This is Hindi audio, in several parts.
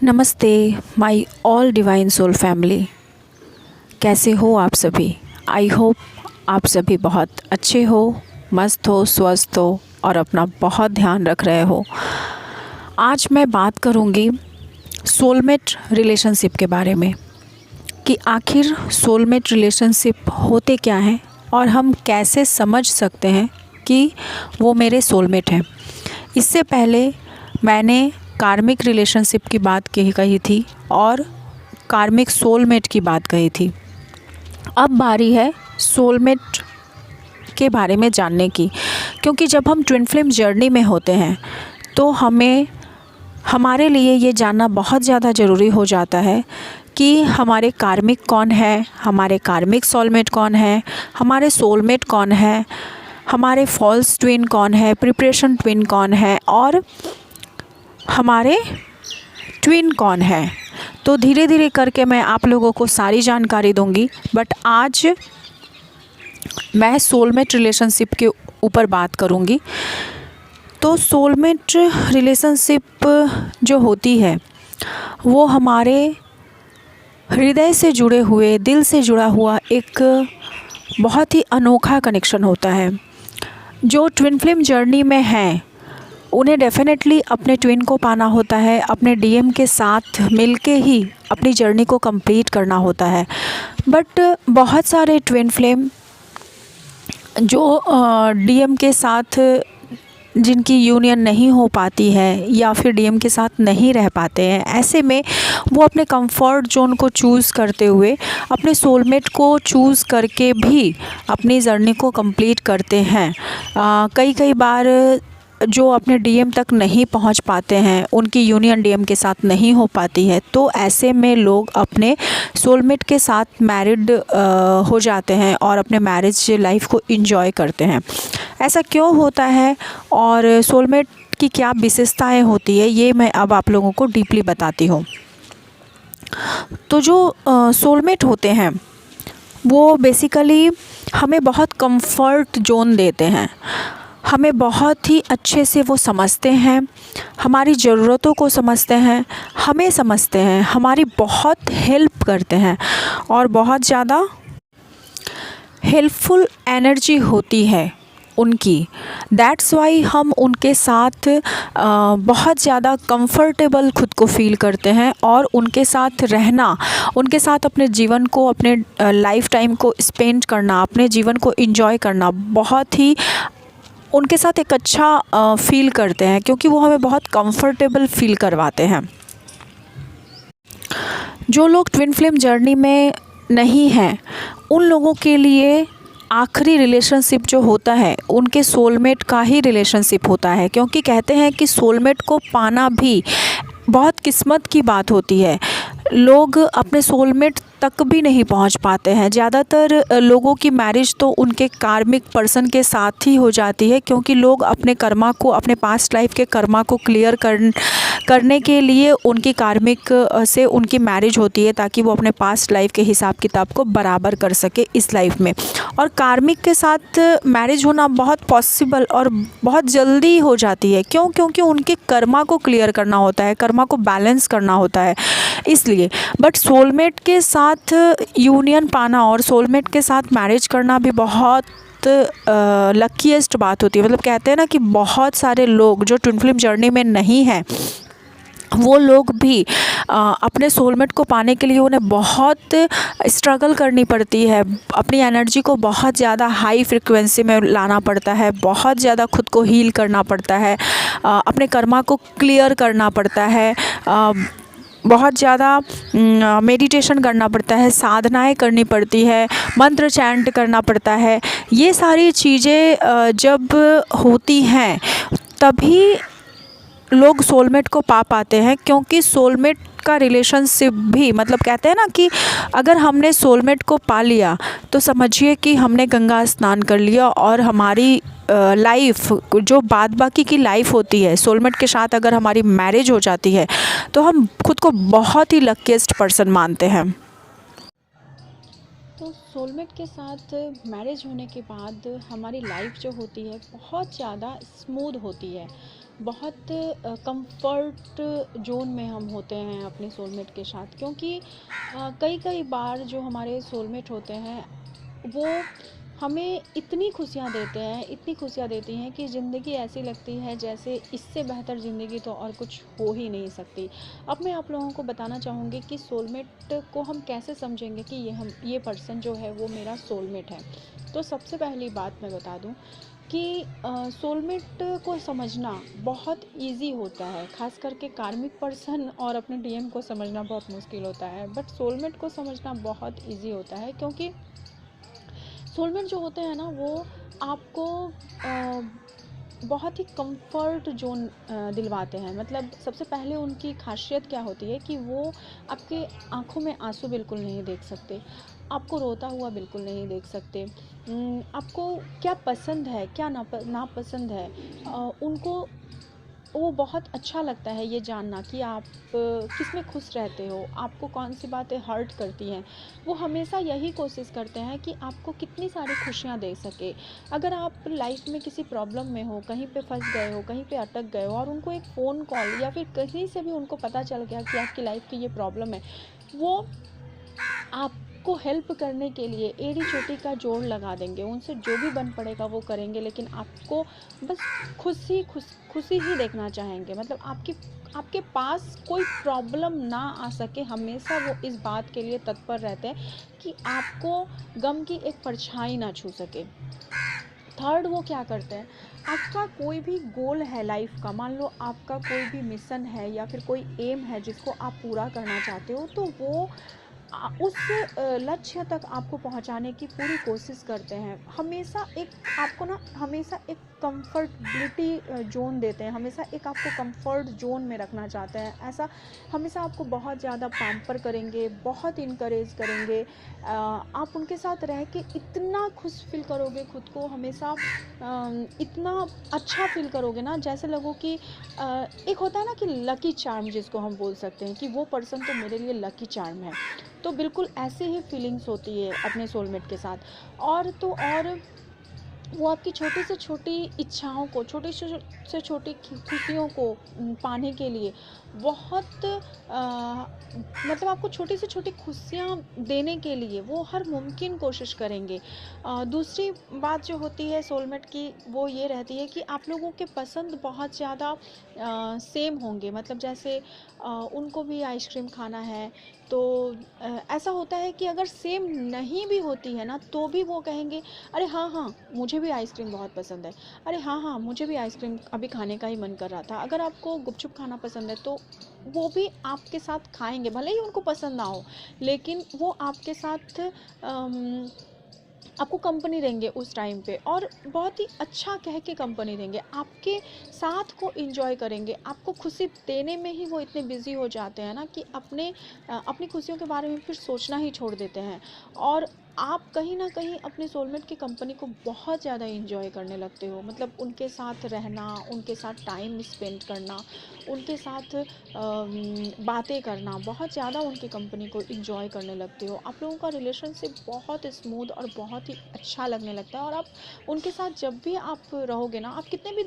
नमस्ते my all divine soul family. कैसे हो आप सभी? आई होप आप सभी बहुत अच्छे हो, मस्त हो, स्वस्थ हो और अपना बहुत ध्यान रख रहे हो। आज मैं बात करूँगी सोलमेट रिलेशनशिप के बारे में कि आखिर सोलमेट रिलेशनशिप होते क्या हैं और हम कैसे समझ सकते हैं कि वो मेरे सोलमेट हैं। इससे पहले मैंने कार्मिक रिलेशनशिप की बात कही थी और कार्मिक सोलमेट की बात कही थी। अब बारी है सोलमेट के बारे में जानने की, क्योंकि जब हम ट्विन फ्लेम जर्नी में होते हैं तो हमारे लिए ये जानना बहुत ज़्यादा ज़रूरी हो जाता है कि हमारे कार्मिक कौन है, हमारे कार्मिक सोलमेट कौन है, हमारे सोलमेट कौन है, हमारे फॉल्स ट्विन कौन है, प्रिपरेशन ट्विन कौन है और हमारे ट्विन कौन है। तो धीरे धीरे करके मैं आप लोगों को सारी जानकारी दूंगी, बट आज मैं सोलमेट रिलेशनशिप के ऊपर बात करूंगी। तो सोलमेट रिलेशनशिप जो होती है वो हमारे हृदय से जुड़े हुए, दिल से जुड़ा हुआ एक बहुत ही अनोखा कनेक्शन होता है। जो ट्विन फ्लेम जर्नी में हैं उन्हें डेफिनेटली अपने ट्विन को पाना होता है, अपने डीएम के साथ मिलके ही अपनी जर्नी को कंप्लीट करना होता है। बट बहुत सारे ट्विन फ्लेम जो डीएम के साथ जिनकी यूनियन नहीं हो पाती है या फिर डीएम के साथ नहीं रह पाते हैं, ऐसे में वो अपने कंफर्ट जोन को चूज़ करते हुए अपने सोलमेट को चूज़ करके भी अपनी जर्नी को कंप्लीट करते हैं। कई बार जो अपने डीएम तक नहीं पहुंच पाते हैं, उनकी यूनियन डीएम के साथ नहीं हो पाती है, तो ऐसे में लोग अपने सोलमेट के साथ मैरिड हो जाते हैं और अपने मैरिज लाइफ को एंजॉय करते हैं। ऐसा क्यों होता है और सोलमेट की क्या विशेषताएं होती है, ये मैं अब आप लोगों को डीपली बताती हूँ। तो जो सोलमेट होते हैं वो बेसिकली हमें बहुत कंफर्ट जोन देते हैं, हमें बहुत ही अच्छे से वो समझते हैं, हमारी ज़रूरतों को समझते हैं, हमें समझते हैं, हमारी बहुत हेल्प करते हैं और बहुत ज़्यादा हेल्पफुल एनर्जी होती है उनकी। दैट्स वाई हम उनके साथ बहुत ज़्यादा कंफर्टेबल खुद को फ़ील करते हैं और उनके साथ रहना, उनके साथ अपने जीवन को, अपने लाइफ टाइम को स्पेंड करना, अपने जीवन को एंजॉय करना बहुत ही उनके साथ एक अच्छा फ़ील करते हैं, क्योंकि वो हमें बहुत कंफर्टेबल फ़ील करवाते हैं। जो लोग ट्विन फ्लेम जर्नी में नहीं हैं उन लोगों के लिए आखिरी रिलेशनशिप जो होता है उनके सोलमेट का ही रिलेशनशिप होता है, क्योंकि कहते हैं कि सोलमेट को पाना भी बहुत किस्मत की बात होती है। लोग अपने सोलमेट तक भी नहीं पहुंच पाते हैं। ज़्यादातर लोगों की मैरिज तो उनके कार्मिक पर्सन के साथ ही हो जाती है, क्योंकि लोग अपने कर्मा को, अपने पास्ट लाइफ के कर्मा को क्लियर करने के लिए उनकी कार्मिक से उनकी मैरिज होती है, ताकि वो अपने पास्ट लाइफ के हिसाब किताब को बराबर कर सके इस लाइफ में। और कार्मिक के साथ मैरिज होना बहुत पॉसिबल और बहुत जल्दी हो जाती है। क्यों? क्योंकि उनके कर्मा को क्लियर करना होता है, कर्मा को बैलेंस करना होता है, इसलिए। बट सोलमेट के साथ यूनियन पाना और सोलमेट के साथ मैरिज करना भी बहुत लकीएस्ट बात होती है। मतलब कहते हैं ना कि बहुत सारे लोग जो ट्विन फ्लेम जर्नी में नहीं हैं वो लोग भी अपने सोलमेट को पाने के लिए उन्हें बहुत स्ट्रगल करनी पड़ती है, अपनी एनर्जी को बहुत ज़्यादा हाई फ्रिक्वेंसी में लाना पड़ता है, बहुत ज़्यादा खुद को हील करना पड़ता है, अपने कर्मा को क्लियर करना पड़ता है, बहुत ज़्यादा मेडिटेशन करना पड़ता है, साधनाएं करनी पड़ती है, मंत्र चैंट करना पड़ता है। ये सारी चीज़ें जब होती हैं तभी लोग सोलमेट को पा पाते हैं, क्योंकि सोलमेट का रिलेशनशिप भी, मतलब कहते हैं ना कि अगर हमने सोलमेट को पा लिया तो समझिए कि हमने गंगा स्नान कर लिया और हमारी लाइफ, जो बाद बाकी की लाइफ होती है, सोलमेट के साथ अगर हमारी मैरिज हो जाती है तो हम खुद को बहुत ही लकीएस्ट पर्सन मानते हैं। तो सोलमेट के साथ मैरिज होने के बाद हमारी लाइफ जो होती है बहुत ज़्यादा स्मूथ होती है। बहुत कंफर्ट जोन में हम होते हैं अपने सोलमेट के साथ, क्योंकि कई कई बार जो हमारे सोलमेट होते हैं वो हमें इतनी खुशियाँ देते हैं, इतनी खुशियाँ देती हैं कि ज़िंदगी ऐसी लगती है जैसे इससे बेहतर ज़िंदगी तो और कुछ हो ही नहीं सकती। अब मैं आप लोगों को बताना चाहूँगी कि सोलमेट को हम कैसे समझेंगे कि ये पर्सन जो है वो मेरा सोलमेट है। तो सबसे पहली बात मैं बता दूँ कि सोलमेट को समझना बहुत ईज़ी होता है, ख़ास करके कार्मिक पर्सन और अपने डीएम को समझना बहुत मुश्किल होता है, बट सोलमेट को समझना बहुत ईज़ी होता है, क्योंकि सोलमेट जो होते हैं ना वो आपको बहुत ही कंफर्ट जोन दिलवाते हैं। मतलब सबसे पहले उनकी ख़ासियत क्या होती है कि वो आपके आँखों में आँसू बिल्कुल नहीं देख सकते, आपको रोता हुआ बिल्कुल नहीं देख सकते। आपको क्या पसंद है, क्या नापसंद है, उनको वो बहुत अच्छा लगता है ये जानना कि आप किस में खुश रहते हो, आपको कौन-सी बातें हर्ट करती हैं। वो हमेशा यही कोशिश करते हैं कि आपको कितनी सारी खुशियाँ दे सकें। अगर आप लाइफ़ में किसी प्रॉब्लम में हो, कहीं पे फँस गए हो, कहीं पे अटक गए हो और उनको एक फ़ोन कॉल या फिर कहीं से भी उनको पता चल गया कि आपकी लाइफ़ की ये प्रॉब्लम है, वो आपको हेल्प करने के लिए एड़ी-चोटी का जोड़ लगा देंगे, उनसे जो भी बन पड़ेगा वो करेंगे, लेकिन आपको बस खुशी ही देखना चाहेंगे। मतलब आपके पास कोई प्रॉब्लम ना आ सके, हमेशा वो इस बात के लिए तत्पर रहते हैं कि आपको गम की एक परछाई ना छू सके। थर्ड वो क्या करते हैं, आपका कोई भी गोल है लाइफ का, मान लो आपका कोई भी मिशन है या फिर कोई एम है जिसको आप पूरा करना चाहते हो, तो वो उस लक्ष्य तक आपको पहुंचाने की पूरी कोशिश करते हैं। हमेशा एक आपको ना हमेशा एक कंफर्टेबिलिटी ज़ोन देते हैं, हमेशा एक आपको कंफर्ट ज़ोन में रखना चाहते हैं। ऐसा हमेशा आपको बहुत ज़्यादा पैम्पर करेंगे, बहुत इनकरेज करेंगे। आप उनके साथ रह के इतना खुश फील करोगे खुद को, हमेशा इतना अच्छा फील करोगे ना, जैसे लगो कि एक होता है ना कि लकी चार्म जिसको हम बोल सकते हैं कि वो पर्सन तो मेरे लिए लकी चार्म है। तो बिल्कुल ऐसे ही फीलिंग्स होती है अपने सोलमेट के साथ। और तो और वो आपकी छोटी से छोटी इच्छाओं को, छोटी से छोटी खुशियों को पाने के लिए बहुत मतलब आपको छोटी से छोटी खुशियाँ देने के लिए वो हर मुमकिन कोशिश करेंगे। दूसरी बात जो होती है सोलमेट की वो ये रहती है कि आप लोगों के पसंद बहुत ज़्यादा सेम होंगे। मतलब जैसे उनको भी आइसक्रीम खाना है, तो ऐसा होता है कि अगर सेम नहीं भी होती है ना तो भी वो कहेंगे, अरे हाँ हाँ मुझे भी आइसक्रीम बहुत पसंद है, अरे हाँ हाँ मुझे भी आइसक्रीम अभी खाने का ही मन कर रहा था। अगर आपको गुपचुप खाना पसंद है तो वो भी आपके साथ खाएंगे, भले ही उनको पसंद ना हो, लेकिन वो आपके साथ आपको कंपनी देंगे उस टाइम पे, और बहुत ही अच्छा कह के कंपनी देंगे, आपके साथ को एंजॉय करेंगे। आपको खुशी देने में ही वो इतने बिजी हो जाते हैं ना कि अपनी खुशियों के बारे में फिर सोचना ही छोड़ देते हैं, और आप कहीं ना कहीं अपने सोलमेट की कंपनी को बहुत ज़्यादा एंजॉय करने लगते हो। मतलब उनके साथ रहना, उनके साथ टाइम स्पेंड करना, उनके साथ बातें करना, बहुत ज़्यादा उनकी कंपनी को एंजॉय करने लगते हो। आप लोगों का रिलेशनशिप बहुत स्मूथ और बहुत ही अच्छा लगने लगता है, और आप उनके साथ जब भी आप रहोगे ना, आप कितने भी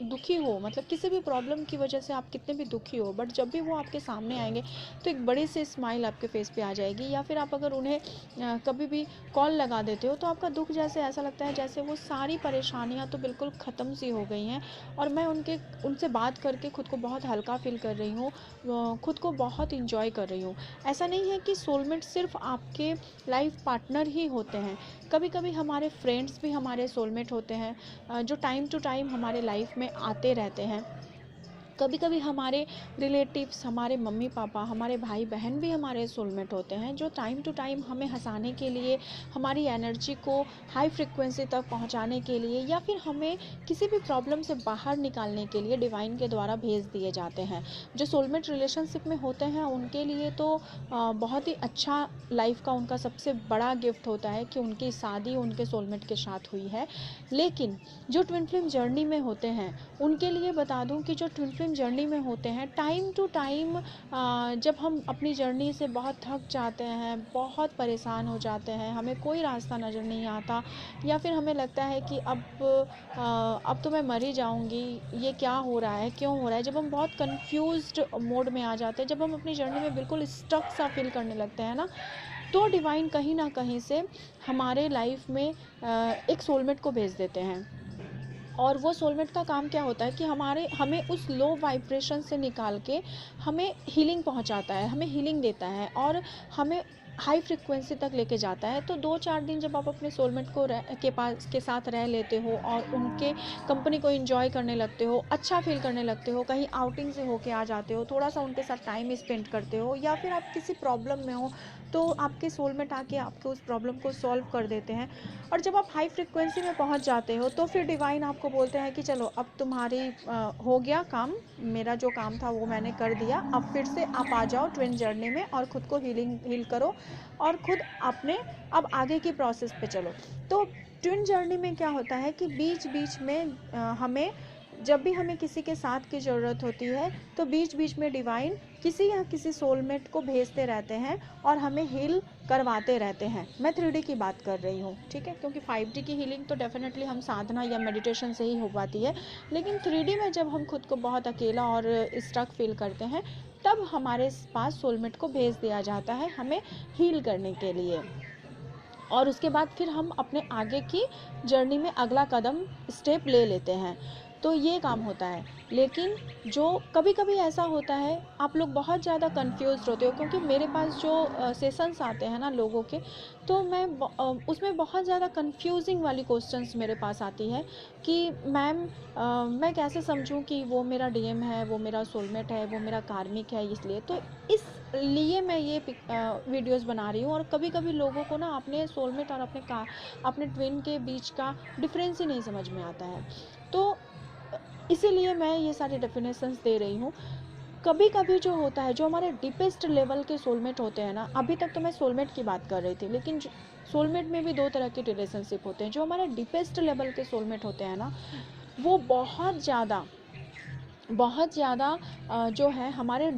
दुखी हो, मतलब किसी भी प्रॉब्लम की वजह से आप कितने भी दुखी हो, बट जब भी वो आपके सामने आएंगे तो एक बड़ी सी स्माइल आपके फेस पे आ जाएगी। या फिर आप अगर उन्हें कभी भी कॉल लगा देते हो तो आपका दुख जैसे ऐसा लगता है जैसे वो सारी परेशानियां तो बिल्कुल ख़त्म सी हो गई हैं, और मैं उनसे बात करके खुद को बहुत हल्का फील कर रही हूँ, खुद को बहुत इंजॉय कर रही हूँ। ऐसा नहीं है कि सोलमेट सिर्फ आपके लाइफ पार्टनर ही होते हैं, कभी कभी हमारे फ्रेंड्स भी हमारे सोलमेट होते हैं, जो टाइम टू टाइम हमारे लाइफ में आते रहते हैं। कभी कभी हमारे रिलेटिव्स, हमारे मम्मी पापा, हमारे भाई बहन भी हमारे सोलमेट होते हैं, जो टाइम टू टाइम हमें हंसाने के लिए, हमारी एनर्जी को हाई फ्रिक्वेंसी तक पहुंचाने के लिए, या फिर हमें किसी भी प्रॉब्लम से बाहर निकालने के लिए डिवाइन के द्वारा भेज दिए जाते हैं। जो सोलमेट रिलेशनशिप में होते हैं उनके लिए तो बहुत ही अच्छा लाइफ का उनका सबसे बड़ा गिफ्ट होता है कि उनकी शादी उनके सोलमेट के साथ हुई है। लेकिन जो ट्विन फ्लेम जर्नी में होते हैं उनके लिए बता दूं कि जो ट्विन फ्लेम टाइम जर्नी में होते हैं, टाइम टू टाइम जब हम अपनी जर्नी से बहुत थक जाते हैं, बहुत परेशान हो जाते हैं, हमें कोई रास्ता नज़र नहीं आता, या फिर हमें लगता है कि अब तो मैं मर ही जाऊंगी, ये क्या हो रहा है, क्यों हो रहा है, जब हम बहुत कंफ्यूज्ड मोड में आ जाते हैं, जब हम अपनी जर्नी में बिल्कुल स्टक सा फील करने लगते हैं ना, तो डिवाइन कहीं ना कहीं से हमारे लाइफ में एक सोलमेट को भेज देते हैं। और वो सोलमेट का काम क्या होता है कि हमें उस लो वाइब्रेशन से निकाल के हमें हीलिंग पहुंचाता है, हमें हीलिंग देता है और हमें हाई फ्रिक्वेंसी तक लेके जाता है। तो 2-4 दिन जब आप अपने सोलमेट के साथ रह लेते हो और उनके कंपनी को एंजॉय करने लगते हो, अच्छा फील करने लगते हो, कहीं आउटिंग से होके आ जाते हो, थोड़ा सा उनके साथ टाइम स्पेंड करते हो, या फिर आप किसी प्रॉब्लम में हो तो आपके सोलमेट आके आपके उस प्रॉब्लम को सॉल्व कर देते हैं। और जब आप हाई फ्रिक्वेंसी में पहुंच जाते हो तो फिर डिवाइन आपको बोलते हैं कि चलो अब तुम्हारी हो गया काम, मेरा जो काम था वो मैंने कर दिया, अब फिर से आप आ जाओ ट्विन जर्नी में और ख़ुद को हील करो और ख़ुद अपने अब आगे की प्रोसेस पे चलो। तो ट्विन जर्नी में क्या होता है कि बीच बीच में हमें जब भी हमें किसी के साथ की ज़रूरत होती है तो बीच बीच में डिवाइन किसी या किसी सोलमेट को भेजते रहते हैं और हमें हील करवाते रहते हैं। मैं 3D की बात कर रही हूँ, ठीक है, क्योंकि 5D की हीलिंग तो डेफिनेटली हम साधना या मेडिटेशन से ही हो पाती है, लेकिन 3D में जब हम खुद को बहुत अकेला और स्टक फील करते हैं तब हमारे पास सोलमेट को भेज दिया जाता है हमें हील करने के लिए। और उसके बाद फिर हम अपने आगे की जर्नी में अगला कदम स्टेप ले लेते हैं। तो ये काम होता है। लेकिन जो कभी कभी ऐसा होता है आप लोग बहुत ज़्यादा कंफ्यूज होते हो, क्योंकि मेरे पास जो सेशंस आते हैं ना लोगों के, तो उसमें बहुत ज़्यादा कंफ्यूजिंग वाली क्वेश्चंस मेरे पास आती है कि मैम मैं कैसे समझूं कि वो मेरा डीएम है, वो मेरा सोलमेट है, वो मेरा कार्मिक है। इसलिए तो इसलिए मैं ये वीडियोस बना रही हूँ। और कभी कभी लोगों को ना अपने सोलमेट और अपने ट्विन के बीच का डिफरेंस ही नहीं समझ में आता है, तो इसीलिए मैं ये सारी डेफिनेशंस दे रही हूँ। कभी कभी जो होता है, जो हमारे डीपेस्ट लेवल के सोलमेट होते हैं ना, अभी तक तो मैं सोलमेट की बात कर रही थी, लेकिन सोलमेट में भी 2 तरह के रिलेशनशिप होते हैं। जो हमारे डीपेस्ट लेवल के सोलमेट होते हैं ना, वो बहुत ज़्यादा जो है हमारे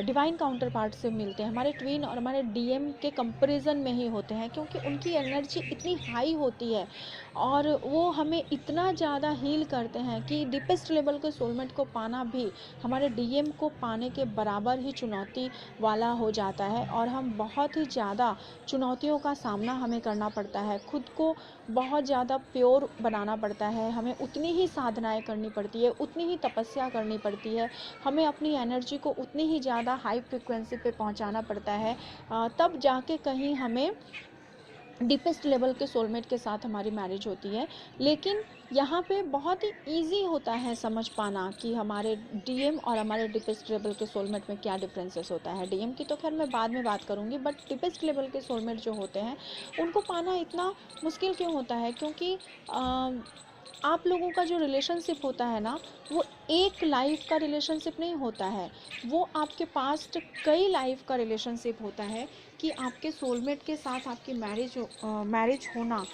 डिवाइन काउंटर पार्ट से मिलते हैं, हमारे ट्विन और हमारे डीएम के कंपैरिजन में ही होते हैं, क्योंकि उनकी एनर्जी इतनी हाई होती है और वो हमें इतना ज़्यादा हील करते हैं कि डीपेस्ट लेवल के सोलमेट को पाना भी हमारे डीएम को पाने के बराबर ही चुनौती वाला हो जाता है। और हम बहुत ही ज़्यादा चुनौतियों का सामना हमें करना पड़ता है, खुद को बहुत ज़्यादा प्योर बनाना पड़ता है, हमें उतनी ही साधनाएं करनी पड़ती है, उतनी ही तपस्या करनी पड़ती है, हमें अपनी एनर्जी को उतनी ही ज़्यादा हाई फ्रिक्वेंसी पे पहुंचाना पड़ता है, तब जाके कहीं हमें डीपेस्ट लेवल के सोलमेट के साथ हमारी मैरिज होती है। लेकिन यहाँ पे बहुत ही ईजी होता है समझ पाना कि हमारे डीएम और हमारे डीपेस्ट लेवल के सोलमेट में क्या डिफरेंसेस होता है। डीएम की तो खैर मैं बाद में बात करूँगी, बट डीपेस्ट लेवल के सोलमेट जो होते हैं उनको पाना इतना मुश्किल क्यों होता है? क्योंकि आप लोगों का जो रिलेशनशिप होता है ना, वो एक लाइफ का रिलेशनशिप नहीं होता है, वो आपके पास्ट कई लाइफ का रिलेशनशिप होता है। कि आपके सोलमेट के साथ आपकी मैरिज होना,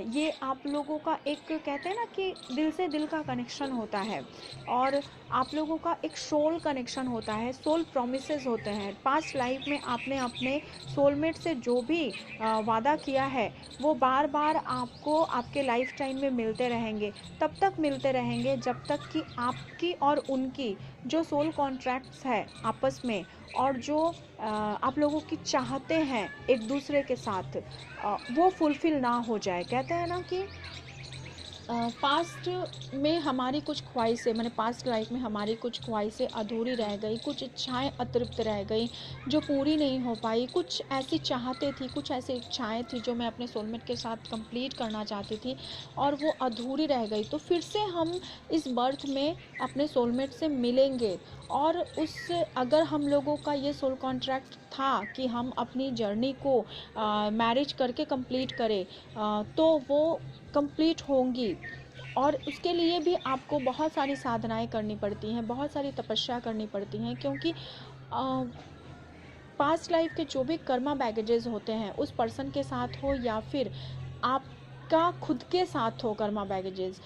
ये आप लोगों का एक कहते हैं ना कि दिल से दिल का कनेक्शन होता है, और आप लोगों का एक सोल कनेक्शन होता है, सोल प्रॉमिसेस होते हैं। पास्ट लाइफ में आपने अपने सोलमेट से जो भी वादा किया है वो बार बार आपको आपके लाइफ टाइम में मिलते रहेंगे, तब तक मिलते रहेंगे जब तक कि आपकी और उनकी जो सोल कॉन्ट्रैक्ट्स है आपस में, और जो आप लोगों की चाहते हैं एक दूसरे के साथ, वो फुलफ़िल ना हो जाए। कहते हैं ना कि पास्ट में हमारी कुछ ख्वाहिशें, मैंने पास्ट लाइफ में हमारी कुछ ख्वाहिशें अधूरी रह गई, कुछ इच्छाएं अतृप्त रह गई जो पूरी नहीं हो पाई, कुछ ऐसी चाहते थी, कुछ ऐसी इच्छाएं थी जो मैं अपने सोलमेट के साथ कंप्लीट करना चाहती थी और वो अधूरी रह गई। तो फिर से हम इस बर्थ में अपने सोलमेट से मिलेंगे, और अगर हम लोगों का ये सोल कॉन्ट्रैक्ट था कि हम अपनी जर्नी को मैरिज करके कंप्लीट करें, तो वो कंप्लीट होंगी। और उसके लिए भी आपको बहुत सारी साधनाएं करनी पड़ती हैं, बहुत सारी तपस्या करनी पड़ती हैं, क्योंकि पास्ट लाइफ के जो भी कर्मा बैगेजेस होते हैं उस पर्सन के साथ हो, या फिर आप आपका खुद के साथ हो कर्मा बैगेजेस,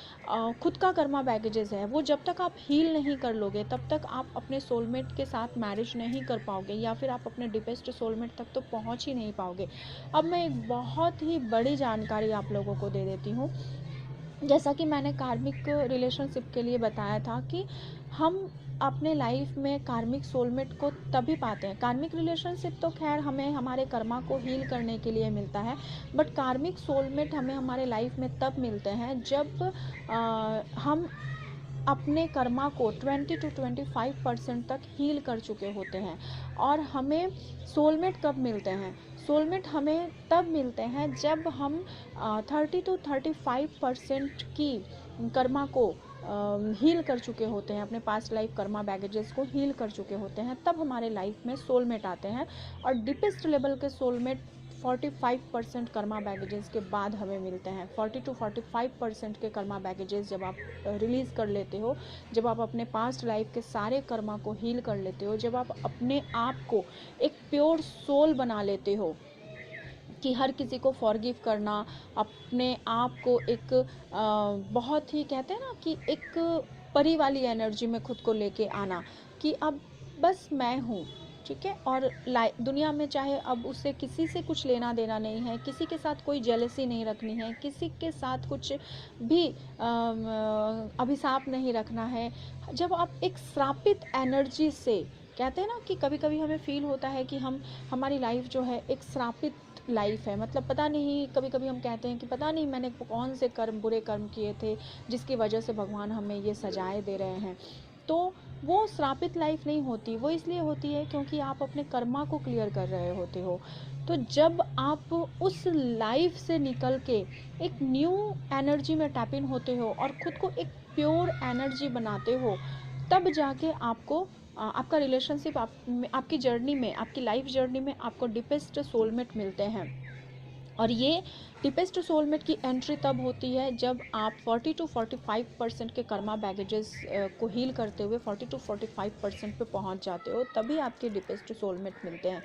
खुद का कर्मा बैगेजेस है, वो जब तक आप हील नहीं कर लोगे तब तक आप अपने सोलमेट के साथ मैरिज नहीं कर पाओगे, या फिर आप अपने डीपेस्ट सोलमेट तक तो पहुंच ही नहीं पाओगे। अब मैं एक बहुत ही बड़ी जानकारी आप लोगों को दे देती हूँ। जैसा कि मैंने कार्मिक रिलेशनशिप के लिए बताया था कि हम अपने लाइफ में कार्मिक सोलमेट को तभी पाते हैं। कार्मिक रिलेशनशिप तो खैर हमें हमारे कर्मा को हील करने के लिए मिलता है, बट कार्मिक सोलमेट हमें हमारे लाइफ में तब मिलते हैं जब हम अपने कर्मा को 20 to 25% तक हील कर चुके होते हैं। और हमें सोलमेट कब मिलते हैं? सोलमेट हमें तब मिलते हैं जब हम 30 to 35% की कर्मा को हील कर चुके होते हैं, अपने पास्ट लाइफ कर्मा बैगेजेस को हील कर चुके होते हैं, तब हमारे लाइफ में सोलमेट आते हैं। और डीपेस्ट लेवल के सोलमेट 45% कर्मा बैगेजेस के बाद हमें मिलते हैं। 40 to 45% के कर्मा बैगेजेस जब आप रिलीज़ कर लेते हो, जब आप अपने पास्ट लाइफ के सारे कर्मा को हील कर लेते हो, जब आप अपने आप को एक प्योर सोल बना लेते हो कि हर किसी को फॉरगिव करना, अपने आप को एक बहुत ही कहते हैं ना कि एक परी वाली एनर्जी में खुद को लेके आना कि अब बस मैं हूँ, ठीक है। और दुनिया में चाहे अब उससे किसी से कुछ लेना देना नहीं है, किसी के साथ कोई जेलसी नहीं रखनी है, किसी के साथ कुछ भी अभिशाप नहीं रखना है। जब आप एक श्रापित एनर्जी से, कहते हैं ना कि कभी कभी हमें फील होता है कि हमारी लाइफ जो है एक श्रापित लाइफ है, मतलब पता नहीं, कभी कभी हम कहते हैं कि पता नहीं मैंने कौन से कर्म, बुरे कर्म किए थे जिसकी वजह से भगवान हमें ये सजाएं दे रहे हैं। तो वो श्रापित लाइफ नहीं होती, वो इसलिए होती है क्योंकि आप अपने कर्मा को क्लियर कर रहे होते हो। तो जब आप उस लाइफ से निकल के एक न्यू एनर्जी में टैप इन होते हो और खुद को एक प्योर एनर्जी बनाते हो, तब जाके आपको आपका रिलेशनशिप आपकी जर्नी में, आपकी लाइफ जर्नी में आपको डीपेस्ट सोलमेट मिलते हैं। और ये डीपेस्ट सोलमेट की एंट्री तब होती है जब आप 40 to 45% के कर्मा बैगेजेस को हील करते हुए 40 to 45% पे पहुंच जाते हो, तभी आपके डीपेस्ट सोलमेट मिलते हैं।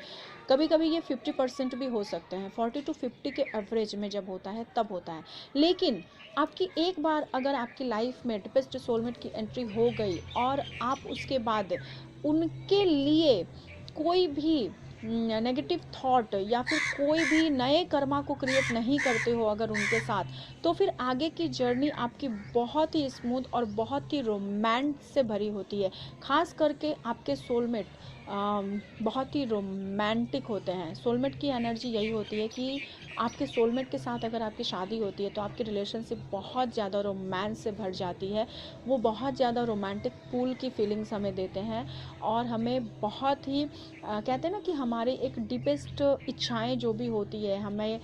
कभी कभी ये 50% भी हो सकते हैं, 40 to 50 के एवरेज में जब होता है तब होता है। लेकिन आपकी एक बार अगर आपकी लाइफ में डीपेस्ट सोलमेट की एंट्री हो गई और आप उसके बाद उनके लिए कोई भी नेगेटिव थॉट या फिर कोई भी नए कर्मा को क्रिएट नहीं करते हो अगर उनके साथ, तो फिर आगे की जर्नी आपकी बहुत ही स्मूथ और बहुत ही रोमांस से भरी होती है। खास करके आपके सोलमेट बहुत ही रोमांटिक होते हैं। सोलमेट की एनर्जी यही होती है कि आपके सोलमेट के साथ अगर आपकी शादी होती है तो आपकी रिलेशनशिप बहुत ज़्यादा रोमांस से भर जाती है। वो बहुत ज़्यादा रोमांटिक पूल की फीलिंग्स हमें देते हैं और हमें बहुत ही कहते हैं ना कि हमारी एक डीपेस्ट इच्छाएं जो भी होती है, हमें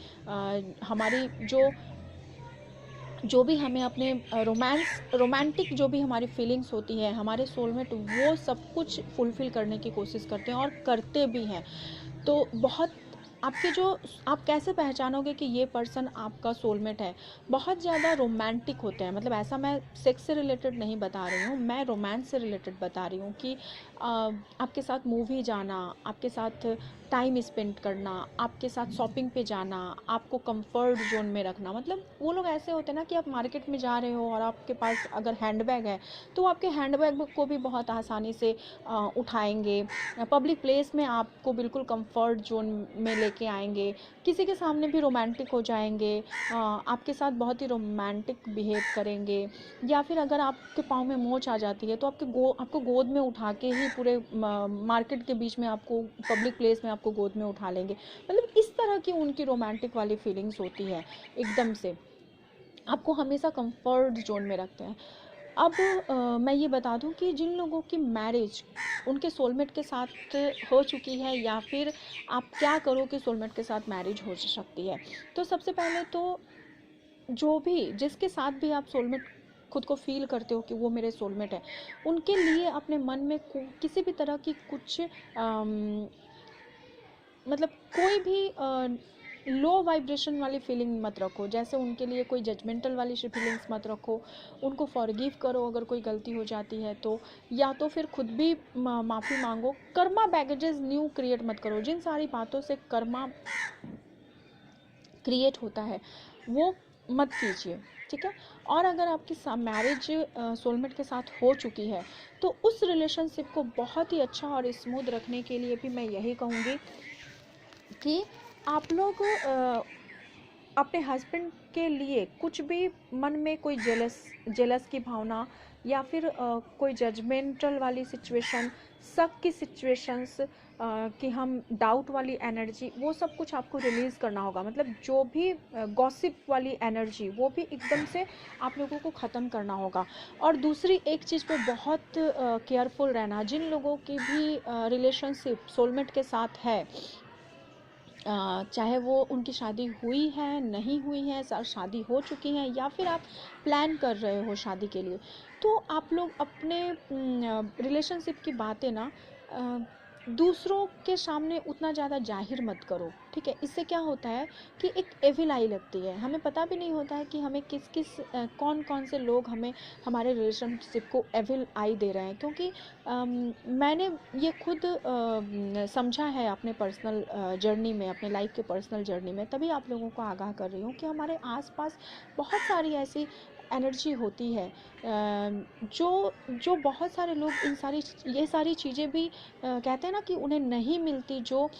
हमारी जो भी हमें अपने रोमांटिक जो भी हमारी फीलिंग्स होती है, हमारे सोलमेट वो सब कुछ फुलफ़िल करने की कोशिश करते हैं और करते भी हैं। तो बहुत आपके जो, आप कैसे पहचानोगे कि ये पर्सन आपका सोलमेट है? बहुत ज़्यादा रोमांटिक होते हैं, मतलब ऐसा मैं सेक्स से रिलेटेड नहीं बता रही हूँ, मैं रोमांस से रिलेटेड बता रही हूँ कि आपके साथ मूवी जाना, आपके साथ टाइम स्पेंड करना, आपके साथ शॉपिंग पे जाना, आपको कंफर्ट जोन में रखना। मतलब वो लोग ऐसे होते हैं ना कि आप मार्केट में जा रहे हो और आपके पास अगर हैंडबैग है तो आपके हैंडबैग को भी बहुत आसानी से उठाएंगे, पब्लिक प्लेस में आपको बिल्कुल कंफर्ट जोन में लेके आएंगे, किसी के सामने भी रोमांटिक हो जाएंगे, आपके साथ बहुत ही रोमांटिक बिहेव करेंगे। या फिर अगर आपके पाँव में मोच आ जाती है तो आपको गोद में उठा के ही पूरे मार्केट के बीच में, आपको पब्लिक प्लेस में आपको गोद में उठा लेंगे। मतलब इस तरह की उनकी रोमांटिक वाली फीलिंग्स होती है, एकदम से आपको हमेशा कंफर्ट जोन में रखते हैं। अब मैं ये बता दूं कि जिन लोगों की मैरिज उनके सोलमेट के साथ हो चुकी है, या फिर आप क्या करो कि सोलमेट के साथ मैरिज हो सकती है। तो सबसे पहले तो जो भी, जिसके साथ भी आप सोलमेट खुद को फील करते हो कि वो मेरे सोलमेट है, उनके लिए अपने मन में किसी भी तरह की कुछ मतलब कोई भी लो वाइब्रेशन वाली फीलिंग मत रखो। जैसे उनके लिए कोई जजमेंटल वाली फीलिंग्स मत रखो, उनको फॉरगिव करो अगर कोई गलती हो जाती है तो, या तो फिर खुद भी माफ़ी मांगो। कर्मा बैगेजेस न्यू क्रिएट मत करो। जिन सारी बातों से कर्मा क्रिएट होता है वो मत कीजिए, ठीक है। और अगर आपकी मैरिज सोलमेट के साथ हो चुकी है तो उस रिलेशनशिप को बहुत ही अच्छा और स्मूथ रखने के लिए भी मैं यही कहूँगी कि आप लोग अपने हस्बैंड के लिए कुछ भी मन में कोई जेलस की भावना या फिर कोई जजमेंटल वाली सिचुएशन, शक की सिचुएशंस, कि हम डाउट वाली एनर्जी, वो सब कुछ आपको रिलीज़ करना होगा। मतलब जो भी गॉसिप वाली एनर्जी, वो भी एकदम से आप लोगों को ख़त्म करना होगा। और दूसरी एक चीज़ पे बहुत केयरफुल रहना, जिन लोगों की भी रिलेशनशिप सोलमेट के साथ है, चाहे वो उनकी शादी हुई है, नहीं हुई है, शादी हो चुकी है, या फिर आप प्लान कर रहे हो शादी के लिए, तो आप लोग अपने रिलेशनशिप की बातें ना दूसरों के सामने उतना ज़्यादा जाहिर मत करो, ठीक है। इससे क्या होता है कि एक एविल आई लगती है, हमें पता भी नहीं होता है कि हमें कौन कौन से लोग हमें हमारे रिलेशनशिप को एविल आई दे रहे हैं। क्योंकि मैंने ये खुद समझा है अपने पर्सनल जर्नी में, अपने लाइफ के पर्सनल जर्नी में, तभी आप लोगों को आगाह कर रही हूँ कि हमारे आसपास बहुत सारी ऐसी एनर्जी होती है, जो बहुत सारे लोग ये सारी चीज़ें भी कहते हैं ना कि उन्हें नहीं मिलती, जो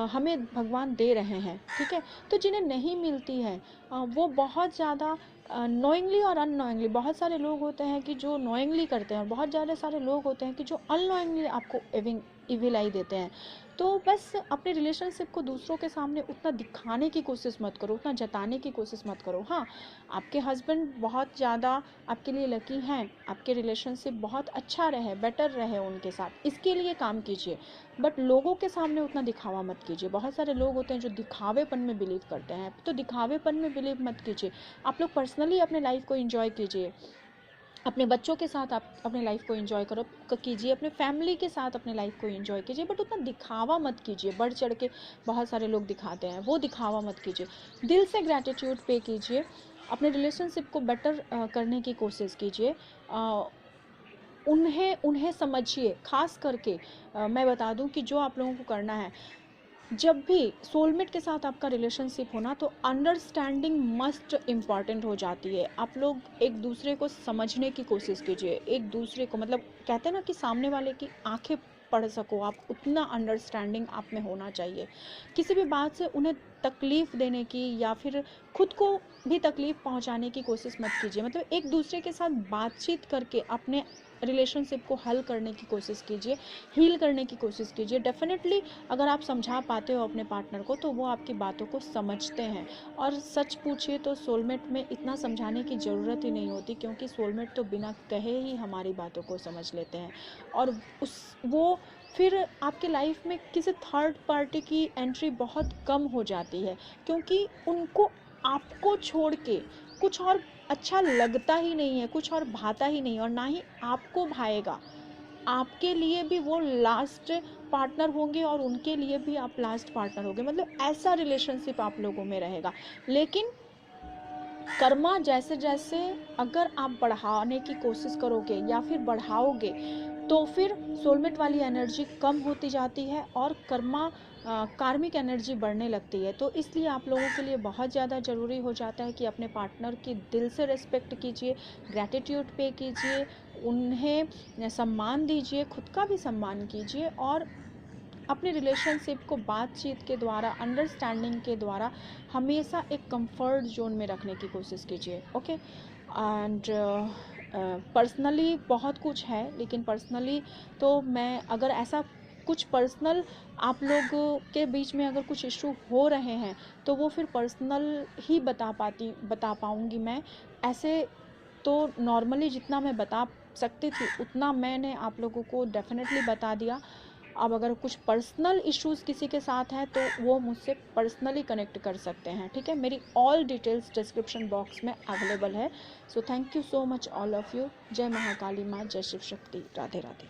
हमें भगवान दे रहे हैं, ठीक है। तो जिन्हें नहीं मिलती है वो बहुत ज़्यादा नोइंगली और अननोइंगली, बहुत सारे लोग होते हैं कि जो नोइंगली करते हैं, और बहुत ज़्यादा सारे लोग होते हैं कि जो अननोइंगली आपको इविलाई देते हैं। तो बस अपने रिलेशनशिप को दूसरों के सामने उतना दिखाने की कोशिश मत करो, उतना जताने की कोशिश मत करो। हाँ, आपके हस्बैंड बहुत ज़्यादा आपके लिए लकी हैं, आपके रिलेशनशिप बहुत अच्छा रहे, बेटर रहे उनके साथ, इसके लिए काम कीजिए, बट लोगों के सामने उतना दिखावा मत कीजिए। बहुत सारे लोग होते हैं जो दिखावेपन में बिलीव करते हैं, तो दिखावेपन में बिलीव मत कीजिए। आप लोग पर्सनली अपने लाइफ को एंजॉय कीजिए, अपने बच्चों के साथ आप अपने लाइफ को एंजॉय कीजिए, अपने फैमिली के साथ अपने लाइफ को एंजॉय कीजिए, बट उतना दिखावा मत कीजिए। बढ़ चढ़ के बहुत सारे लोग दिखाते हैं, वो दिखावा मत कीजिए। दिल से ग्रैटिट्यूड पे कीजिए, अपने रिलेशनशिप को बेटर करने की कोशिश कीजिए, उन्हें समझिए। खास करके मैं बता दूं कि जो आप लोगों को करना है, जब भी सोलमेट के साथ आपका रिलेशनशिप हो ना, तो अंडरस्टैंडिंग मस्ट इम्पॉर्टेंट हो जाती है। आप लोग एक दूसरे को समझने की कोशिश कीजिए, एक दूसरे को, मतलब कहते हैं ना कि सामने वाले की आंखें पढ़ सको आप, उतना अंडरस्टैंडिंग आप में होना चाहिए। किसी भी बात से उन्हें तकलीफ़ देने की या फिर खुद को भी तकलीफ़ पहुंचाने की कोशिश मत कीजिए। मतलब एक दूसरे के साथ बातचीत करके अपने रिलेशनशिप को हल करने की कोशिश कीजिए, हील करने की कोशिश कीजिए। डेफिनेटली अगर आप समझा पाते हो अपने पार्टनर को, तो वो आपकी बातों को समझते हैं। और सच पूछिए तो सोलमेट में इतना समझाने की ज़रूरत ही नहीं होती, क्योंकि सोलमेट तो बिना कहे ही हमारी बातों को समझ लेते हैं। और वो फिर आपके लाइफ में किसी थर्ड पार्टी की एंट्री बहुत कम हो जाती है, क्योंकि उनको आपको छोड़ के कुछ और अच्छा लगता ही नहीं है, कुछ और भाता ही नहीं, और ना ही आपको भाएगा। आपके लिए भी वो लास्ट पार्टनर होंगे और उनके लिए भी आप लास्ट पार्टनर होंगे। मतलब ऐसा रिलेशनशिप आप लोगों में रहेगा। लेकिन कर्मा जैसे जैसे अगर आप बढ़ाने की कोशिश करोगे या फिर बढ़ाओगे, तो फिर सोलमेट वाली एनर्जी कम होती जाती है और कार्मिक एनर्जी बढ़ने लगती है। तो इसलिए आप लोगों के लिए बहुत ज़्यादा ज़रूरी हो जाता है कि अपने पार्टनर की दिल से रिस्पेक्ट कीजिए, ग्रैटिट्यूड पे कीजिए, उन्हें सम्मान दीजिए, खुद का भी सम्मान कीजिए, और अपने रिलेशनशिप को बातचीत के द्वारा, अंडरस्टैंडिंग के द्वारा हमेशा एक कंफर्ट जोन में रखने की कोशिश कीजिए। ओके। एंड पर्सनली बहुत कुछ है, लेकिन पर्सनली तो मैं, अगर ऐसा कुछ पर्सनल आप लोगों के बीच में अगर कुछ इशू हो रहे हैं, तो वो फिर पर्सनल ही बता पाऊँगी मैं। ऐसे तो नॉर्मली जितना मैं बता सकती थी उतना मैंने आप लोगों को डेफिनेटली बता दिया। अब अगर कुछ पर्सनल इश्यूज़ किसी के साथ हैं, तो वो मुझसे पर्सनली कनेक्ट कर सकते हैं, ठीक है। मेरी ऑल डिटेल्स डिस्क्रिप्शन बॉक्स में अवेलेबल है। So thank you so much all of you. जय महाकाली माँ, जय शिव शक्ति, राधे राधे।